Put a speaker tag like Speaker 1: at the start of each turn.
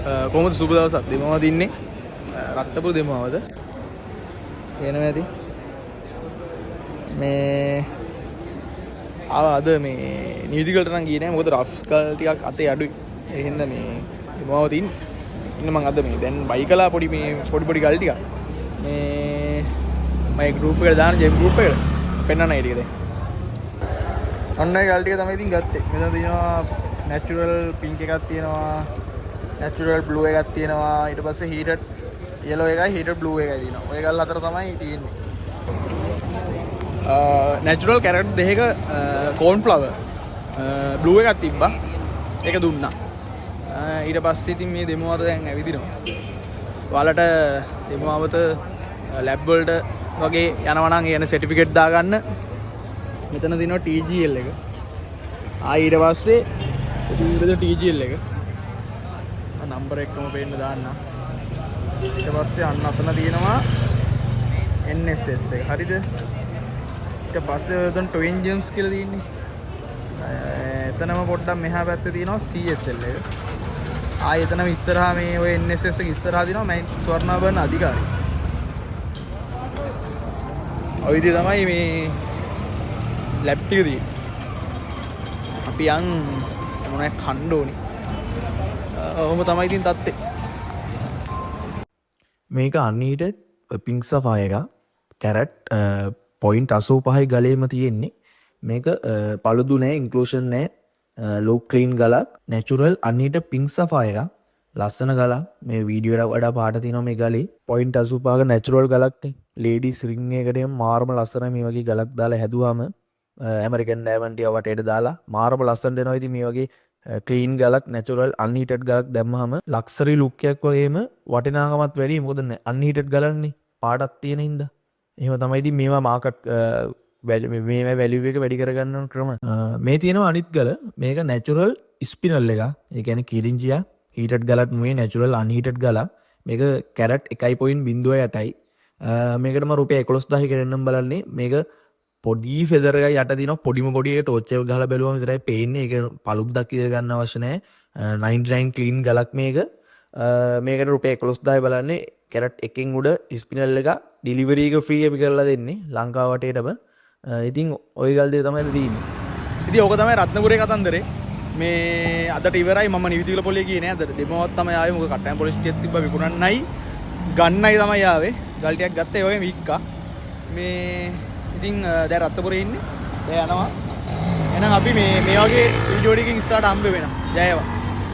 Speaker 1: කොහොමද සුබ දවසක් දෙමවද ඉන්නේ රත්නපුර දෙමවද එනවා ඇති මේ අද මේ නීතිගලට නම් ගියේ නැහැ මොකද රෆ් කල් ටිකක් අතේ අඩුයි ඒ හින්දා මේ දෙමවද ඉන්න මම අද මේ දැන් බයිකලා පොඩි පොඩි ගල් ටිකක් මේ මම ගෲප් එකට දාන ජෙම් ගෲප් එකට පෙන්නන්න ඒ ටික දැන් ඔන්න ඒ ගල් ටික තමයි ඉතින් ගත්තේ මෙතන තියෙනවා නැචරල් පින්ක් එකක් තියෙනවා නැචරල් බ්ලූ එකක් තියෙනවා ඊට පස්සේ හීටඩ් yellow එකයි හීටඩ් බ්ලූ එකයි තියෙනවා ඔය ගල් හතර තමයි තියෙන්නේ නැචරල් කැරට් දෙකක කෝන් ෆ්ලවර් බ්ලූ එකක් තිබ්බා ඒක දුන්නා ඊට පස්සේ ඉතින් මේ දෙමවත දැන් ඇවිදිනවා ඔයාලට දෙමවත ලැබ් වලට වගේ යනවා නම් එන සර්ටිෆිකේට් දාගන්න මෙතන තියෙනවා TGL එක ආ ඊට පස්සේ ඊට TGL එක නම්බර එකම පේන්න දාන්න ඊට පස්සේ අන්න අතන තියෙනවා NSS එක හරිද ඊට පස්සේ එතන ට්වින් ජෙම්ස් කියලා තියෙන්නේ එතනම පොඩ්ඩක් මෙහා පැත්තේ තියෙනවා CSL එක ආයෙ එතනම ඉස්සරහා මේ ඔය NSS එක ඉස්සරහා තියෙනවා මම ස්වර්ණාභරණ අධිකාරී ඔය විදිහ තමයි මේ ස්ලැබ් ටික තියෙන්නේ අපි යන් මොනවද කන්න ඕනේ ඔහොම තමයි ඉතින් තත්ත්වේ
Speaker 2: මේක අන්හීටඩ් පින්ක් සෆයර් එක කැරට් 0.85 ගලේම තියෙන්නේ මේක පළුදු නෑ ඉන්ක්ලූෂන් නෑ ලෝ ක්ලීන් ගලක් නැචරල් අන්හීටඩ් පින්ක් සෆයර් එක ලස්සන ගලක් මේ වීඩියෝ එකට වඩා පාට තියෙනවා මේ ගලේ 0.85 නැචරල් ගලක් නේ ලේඩීස් රින් එකකට මාරම ලස්සන මේ වගේ ගලක් දාලා හැදුවාම ඇමරිකන් ඩයමන්ඩ් එක වටේට දාලා මාරම ලස්සනට එනවා ඉතින් මේ වගේ ක්ලීන් ගලක් නැචරල් අන්හීටඩ් ගලක් දැම්මහම ලක්සරි ලුක් එකක් වගේම වටිනාකමත් වැඩි මොකද අන්හීටඩ් ගලන්නේ පාටක් තියෙන හින්දා එහෙම තමයි ඉතින් මේවා මාකට් මේ වැලියු එක වැඩි කරගන්න ක්‍රම මේ තියෙනවා අනිත් ගල මේක නැචරල් ස්පිනල් එක ඒ කියන්නේ කිරින්ජියා හීටඩ් ගලක් නෙවෙයි නැචරල් අන්හීටඩ් ගලක් මේක කැරට් 1.08යි මේකටම රුපියල් 11000 කරන්නම් බලන්නේ මේක පොඩි ෆෙදර් එකක් යට තියෙනවා පොඩිම පොඩි එක ටෝච් එක ගහලා බැලුවම විතරයි පේන්නේ ඒක පළුද්දක් ඉඳ ගන්න අවශ්‍ය නැහැ 99 ක්ලීන් ගලක් මේකට රුපියල් 11000 බලන්නේ කැරට් එකෙන් උඩ ස්පිනල් එක ඩිලිවරි එක ෆ්‍රී අපි කරලා දෙන්නේ ලංකාව වටේටම ඉතින් ওই ගල් දෙක තමයි තියෙන්නේ
Speaker 1: ඉතින් ඕක තමයි රත්නපුරේ කතන්දරේ මේ අදට ඉවරයි මම නිවිතිගල පොලේ ගියේ නෑ අදට දෙමවත් තමයි ආවේ මොකද කට්ටයම් පොලිස් ටිකක් තිබ්බ විකුණන්නයි ගන්නයි තමයි ආවේ ගල් ටිකක් ගත්තා ඒ වගේ වික්කා මේ ඉතින් දැන් රත්නපුරේ ඉන්නේ දැන් යනවා එහෙනම් අපි මේ වගේ වීඩියෝ එකකින් ඉස්සරහට හම්බ වෙනවා ජය වේවා